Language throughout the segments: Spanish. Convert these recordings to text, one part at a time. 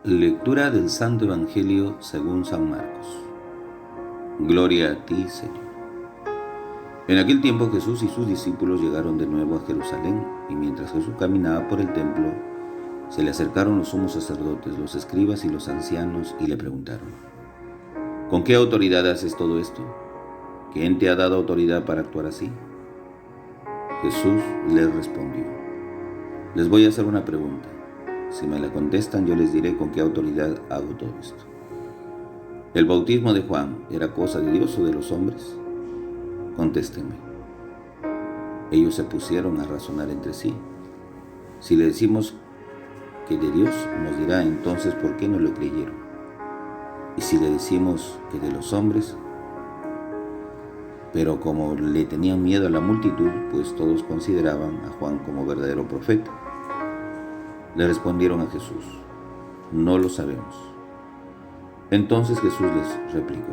Lectura del Santo Evangelio según San Marcos. Gloria a ti, Señor. En aquel tiempo Jesús y sus discípulos llegaron de nuevo a Jerusalén, y mientras Jesús caminaba por el templo, se le acercaron los sumos sacerdotes, los escribas y los ancianos, y le preguntaron: ¿con qué autoridad haces todo esto? ¿Quién te ha dado autoridad para actuar así? Jesús les respondió: les voy a hacer una pregunta. Si me la contestan, yo les diré con qué autoridad hago todo esto. ¿El bautismo de Juan era cosa de Dios o de los hombres? Contéstenme. Ellos se pusieron a razonar entre sí. Si le decimos que de Dios, nos dirá entonces por qué no lo creyeron. Y si le decimos que de los hombres, pero como le tenían miedo a la multitud, pues todos consideraban a Juan como verdadero profeta. Le respondieron a Jesús: no lo sabemos. Entonces Jesús les replicó: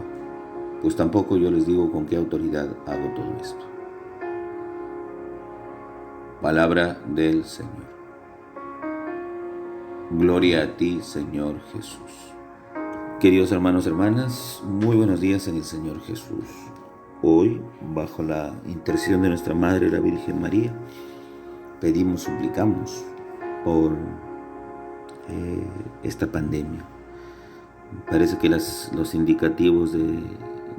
pues tampoco yo les digo con qué autoridad hago todo esto. Palabra del Señor. Gloria a ti, Señor Jesús. Queridos hermanos y hermanas, muy buenos días en el Señor Jesús. Hoy, bajo la intercesión de nuestra Madre, la Virgen María, pedimos, suplicamos por esta pandemia. Parece que los indicativos de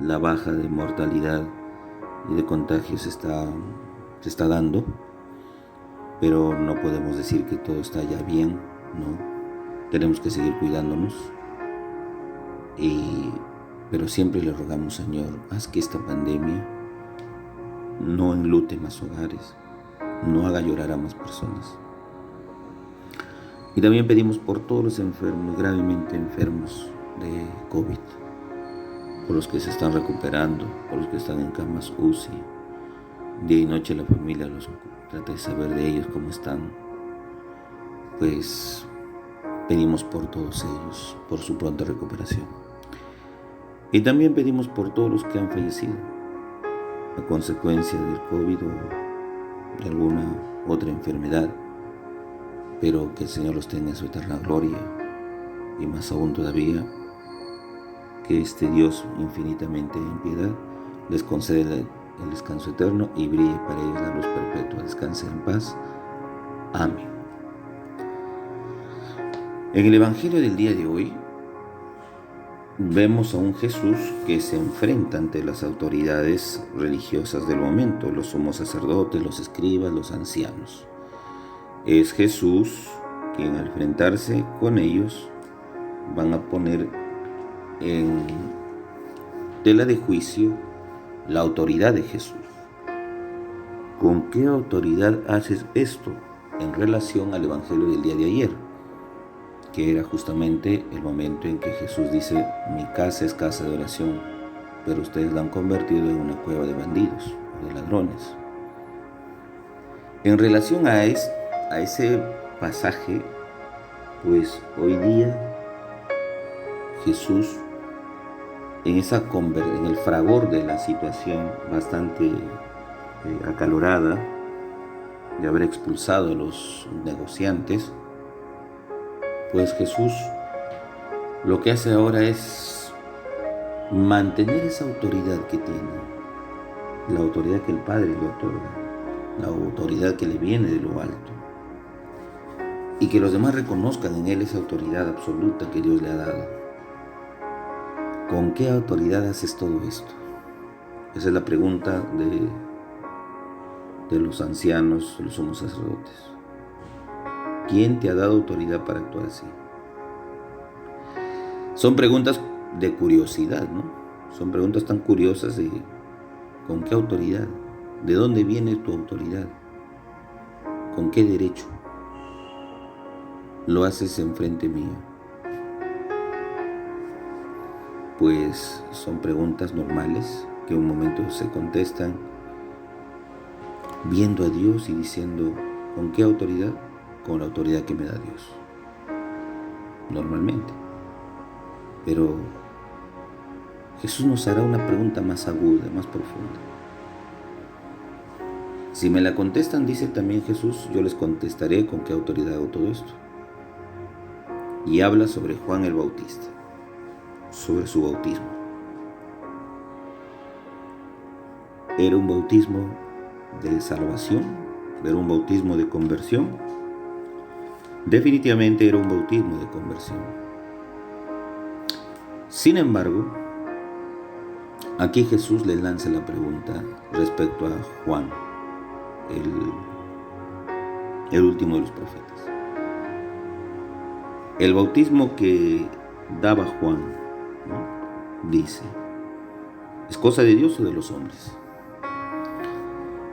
la baja de mortalidad y de contagios se está dando, pero no podemos decir que todo está ya bien, ¿no? Tenemos que seguir cuidándonos, pero siempre le rogamos: Señor, haz que esta pandemia no enlute más hogares, no haga llorar a más personas. Y también pedimos por todos los enfermos, gravemente enfermos de COVID, por los que se están recuperando, por los que están en camas UCI. Día y noche la familia los trata de saber de ellos, cómo están. Pues pedimos por todos ellos, por su pronta recuperación. Y también pedimos por todos los que han fallecido a consecuencia del COVID o de alguna otra enfermedad, pero que el Señor los tenga en su eterna gloria, y más aún todavía, que este Dios infinitamente en piedad les conceda el descanso eterno y brille para ellos la luz perpetua. Descansen en paz. Amén. En el Evangelio del día de hoy vemos a un Jesús que se enfrenta ante las autoridades religiosas del momento, los sumos sacerdotes, los escribas, los ancianos. Es Jesús quien, al enfrentarse con ellos, van a poner en tela de juicio la autoridad de Jesús. ¿Con qué autoridad haces esto? En relación al Evangelio del día de ayer, que era justamente el momento en que Jesús dice: mi casa es casa de oración, pero ustedes la han convertido en una cueva de bandidos o de ladrones. En relación a ese pasaje, pues hoy día Jesús, en el fragor de la situación bastante acalorada de haber expulsado a los negociantes, pues Jesús lo que hace ahora es mantener esa autoridad que tiene, la autoridad que el Padre le otorga, la autoridad que le viene de lo alto, y que los demás reconozcan en él esa autoridad absoluta que Dios le ha dado. ¿Con qué autoridad haces todo esto? Esa es la pregunta de los ancianos, los sumos sacerdotes. ¿Quién te ha dado autoridad para actuar así? Son preguntas de curiosidad, ¿no? Son preguntas tan curiosas de ¿con qué autoridad? ¿De dónde viene tu autoridad? ¿Con qué derecho lo haces enfrente mío? Pues son preguntas normales que en un momento se contestan viendo a Dios y diciendo: ¿con qué autoridad? Con la autoridad que me da Dios, normalmente. Pero Jesús nos hará una pregunta más aguda, más profunda. Si me la contestan, dice también Jesús, yo les contestaré con qué autoridad hago todo esto. y habla sobre Juan el Bautista, sobre su bautismo. Era un bautismo de salvación, era un bautismo de conversión. Definitivamente era un bautismo de conversión. Sin embargo, aquí Jesús le lanza la pregunta respecto a Juan, el último de los profetas. El bautismo que daba Juan, ¿no?, dice, ¿es cosa de Dios o de los hombres?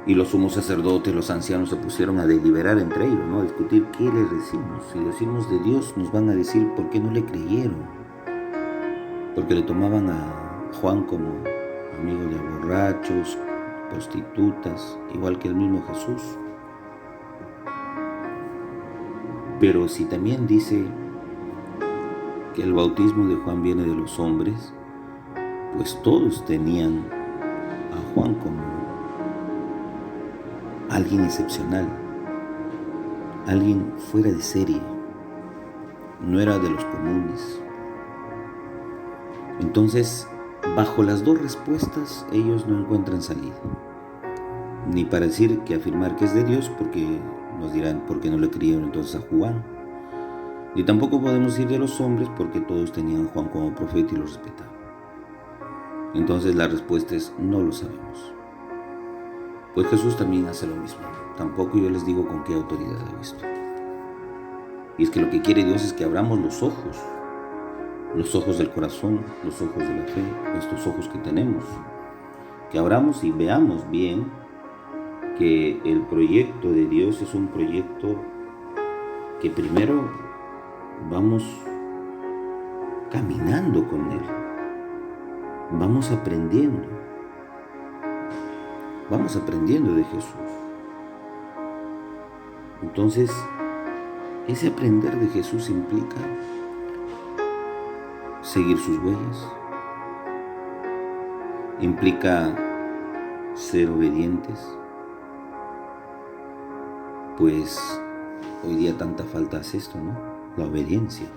Y los sumos sacerdotes, los ancianos se pusieron a deliberar entre ellos, ¿no?, a discutir qué les decimos. Si decimos de Dios, nos van a decir por qué no le creyeron. Porque le tomaban a Juan como amigo de borrachos, prostitutas, igual que el mismo Jesús. Pero si también dice que el bautismo de Juan viene de los hombres, pues todos tenían a Juan como alguien excepcional, alguien fuera de serie, no era de los comunes. Entonces, bajo las dos respuestas, ellos no encuentran salida. Ni para decir que afirmar que es de Dios, porque nos dirán por qué no le creyeron entonces a Juan. Ni tampoco podemos decir de los hombres, porque todos tenían a Juan como profeta y lo respetaban. Entonces la respuesta es, no lo sabemos. Pues Jesús también hace lo mismo. Tampoco yo les digo con qué autoridad hago esto. Y es que lo que quiere Dios es que abramos los ojos del corazón, los ojos de la fe, estos ojos que tenemos. Que abramos y veamos bien que el proyecto de Dios es un proyecto que primero vamos caminando con Él, vamos aprendiendo de Jesús. Entonces, ese aprender de Jesús implica seguir sus huellas, implica ser obedientes, pues hoy día tanta falta hace esto, ¿no? La obediencia.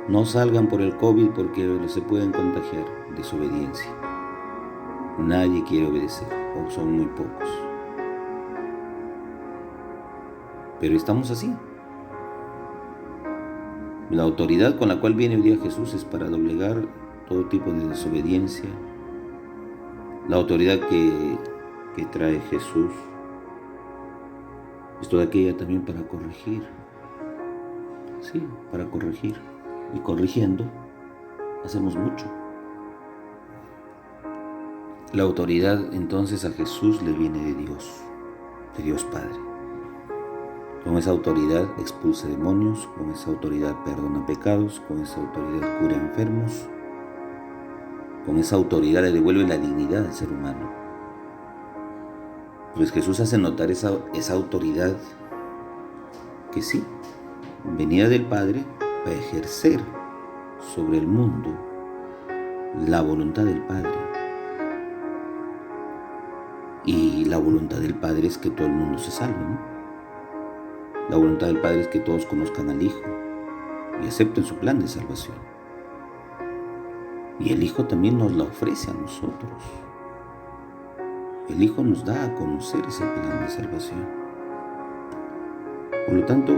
No salgan por el COVID porque se pueden contagiar. Desobediencia. Nadie quiere obedecer, o son muy pocos. Pero estamos así. La autoridad con la cual viene hoy día Jesús es para doblegar todo tipo de desobediencia. La autoridad que trae Jesús es toda aquella también para corregir. Sí, para corregir. Y corrigiendo, hacemos mucho. La autoridad entonces a Jesús le viene de Dios Padre. Con esa autoridad expulsa demonios, con esa autoridad perdona pecados, con esa autoridad cura enfermos, con esa autoridad le devuelve la dignidad al ser humano. Pues Jesús hace notar esa autoridad que sí, venía del Padre para ejercer sobre el mundo la voluntad del Padre. Y la voluntad del Padre es que todo el mundo se salve, ¿no? La voluntad del Padre es que todos conozcan al Hijo y acepten su plan de salvación. Y el Hijo también nos la ofrece a nosotros. El Hijo nos da a conocer ese plan de salvación. Por lo tanto,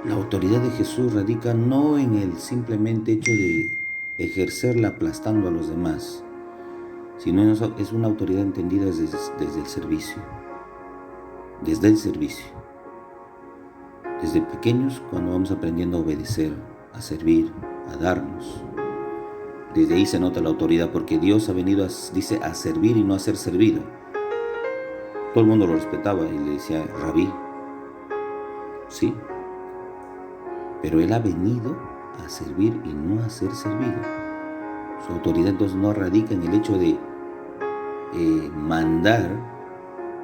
la autoridad de Jesús radica no en el simplemente hecho de ejercerla aplastando a los demás, sino es una autoridad entendida desde el servicio. Desde el servicio. Desde pequeños, cuando vamos aprendiendo a obedecer, a servir, a darnos. Desde ahí se nota la autoridad, porque Dios ha venido, dice, a servir y no a ser servido. Todo el mundo lo respetaba y le decía, Rabí. Sí. Pero Él ha venido a servir y no a ser servido. Su autoridad entonces no radica en el hecho de mandar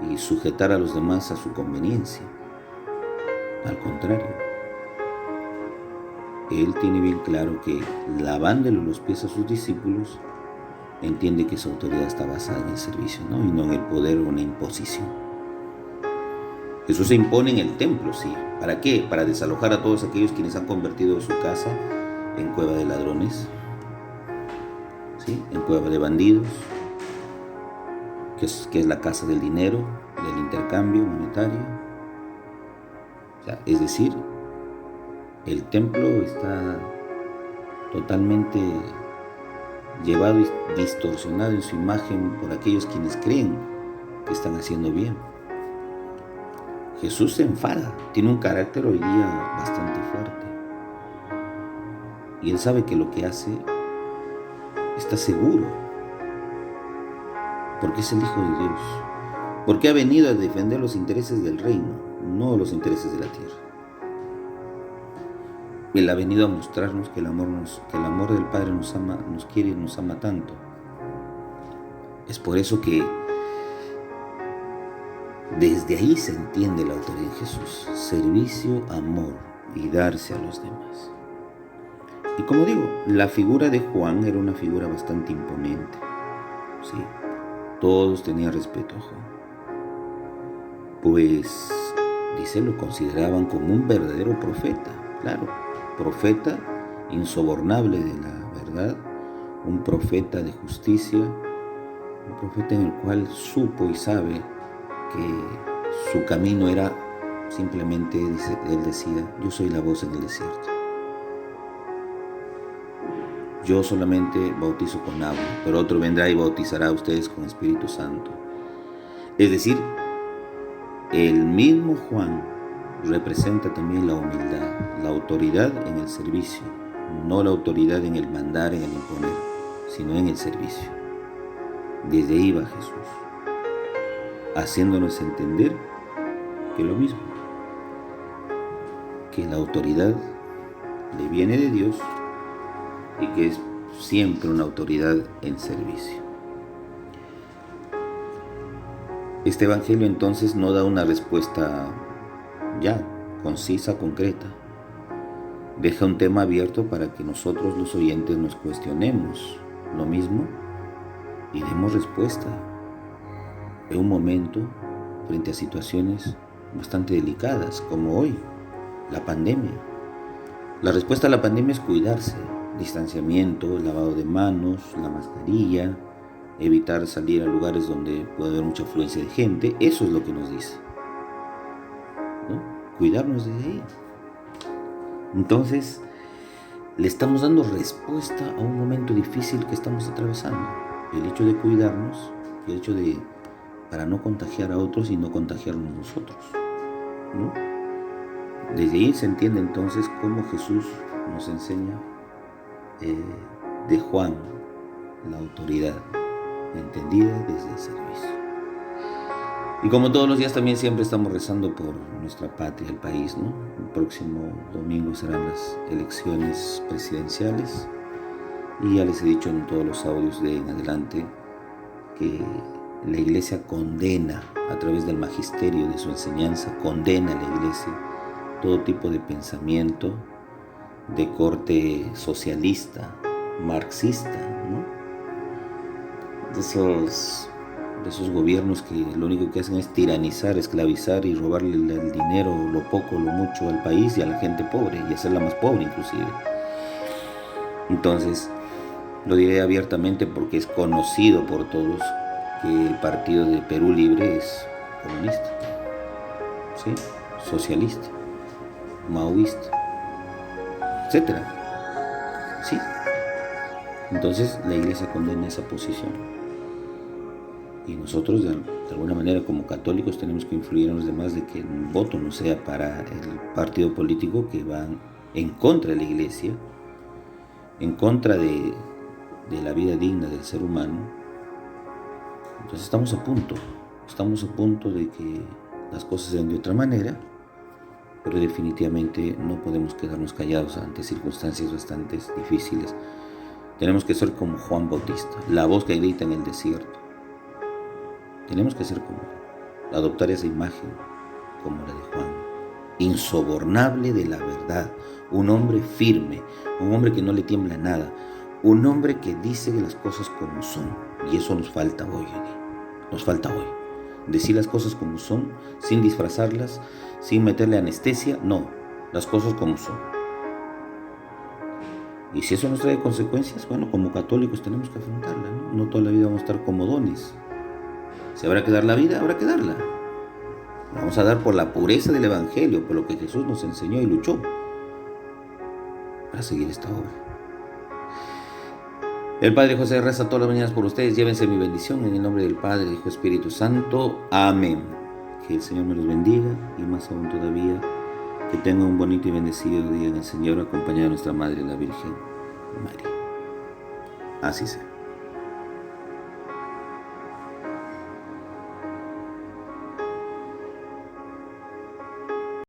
y sujetar a los demás a su conveniencia. Al contrario, Él tiene bien claro que lavándole los pies a sus discípulos, entiende que su autoridad está basada en el servicio, ¿no? Y no en el poder o en la imposición. Jesús se impone en el templo, sí. ¿Para qué? Para desalojar a todos aquellos quienes han convertido su casa en cueva de ladrones, ¿sí? En cueva de bandidos, que es la casa del dinero, del intercambio monetario. O sea, es decir, el templo está totalmente llevado y distorsionado en su imagen por aquellos quienes creen que están haciendo bien. Jesús se enfada, tiene un carácter hoy día bastante fuerte. Y él sabe que lo que hace está seguro, porque es el Hijo de Dios, porque ha venido a defender los intereses del reino, no los intereses de la tierra. Él ha venido a mostrarnos que el amor del Padre nos ama, nos quiere y nos ama tanto. Es por eso que desde ahí se entiende la autoridad en Jesús: servicio, amor y darse a los demás. Y como digo, la figura de Juan era una figura bastante imponente. Sí, todos tenían respeto a Juan. Pues, dice, lo consideraban como un verdadero profeta. Claro, profeta insobornable de la verdad, un profeta de justicia, un profeta en el cual supo y sabe que su camino era simplemente, él decía, yo soy la voz en el desierto. Yo solamente bautizo con agua, pero otro vendrá y bautizará a ustedes con Espíritu Santo. Es decir, el mismo Juan representa también la humildad, la autoridad en el servicio, no la autoridad en el mandar, en el imponer, sino en el servicio. Desde ahí va Jesús, haciéndonos entender que lo mismo, que la autoridad le viene de Dios y que es siempre una autoridad en servicio. Este evangelio entonces no da una respuesta ya concisa, concreta. Deja un tema abierto para que nosotros los oyentes nos cuestionemos lo mismo y demos respuesta en un momento frente a situaciones bastante delicadas como hoy, la pandemia. La respuesta a la pandemia es cuidarse, distanciamiento, el lavado de manos, la mascarilla, evitar salir a lugares donde puede haber mucha afluencia de gente. Eso es lo que nos dice, ¿no? Cuidarnos desde ahí. Entonces, le estamos dando respuesta a un momento difícil que estamos atravesando. El hecho de cuidarnos, el hecho de, para no contagiar a otros y no contagiarnos nosotros, ¿no? Desde ahí se entiende entonces cómo Jesús nos enseña de Juan la autoridad entendida desde el servicio. Y como todos los días también siempre estamos rezando por nuestra patria, el país, ¿no? El próximo domingo serán las elecciones presidenciales y ya les he dicho en todos los audios de en adelante que la Iglesia condena a través del magisterio de su enseñanza, condena a la Iglesia todo tipo de pensamiento de corte socialista, marxista, ¿no? De esos gobiernos que lo único que hacen es tiranizar, esclavizar y robarle el dinero, lo poco, lo mucho al país y a la gente pobre, y hacerla más pobre inclusive. Entonces, lo diré abiertamente porque es conocido por todos que el partido de Perú Libre es comunista, ¿sí? Socialista, maoísta, etcétera. Sí. Entonces la Iglesia condena esa posición. Y nosotros de alguna manera como católicos tenemos que influir en los demás de que el voto no sea para el partido político que va en contra de la Iglesia, en contra de la vida digna del ser humano. Entonces estamos a punto de que las cosas sean de otra manera, pero definitivamente no podemos quedarnos callados ante circunstancias bastante difíciles. Tenemos que ser como Juan Bautista, la voz que grita en el desierto. Tenemos que ser como él, adoptar esa imagen como la de Juan, insobornable de la verdad, un hombre firme, un hombre que no le tiembla nada, un hombre que dice las cosas como son. Y eso nos falta hoy. decir las cosas como son, sin disfrazarlas, sin meterle anestesia, no, las cosas como son. Y si eso nos trae consecuencias, bueno, como católicos tenemos que afrontarla, ¿no? No toda la vida vamos a estar comodones. Si habrá que dar la vida, habrá que darla. La vamos a dar por la pureza del Evangelio, por lo que Jesús nos enseñó y luchó para seguir esta obra. El Padre José reza todas las mañanas por ustedes. Llévense mi bendición en el nombre del Padre, del Hijo y Espíritu Santo. Amén. Que el Señor me los bendiga y más aún todavía que tengan un bonito y bendecido día en el Señor, acompañado de nuestra Madre, la Virgen María. Así sea.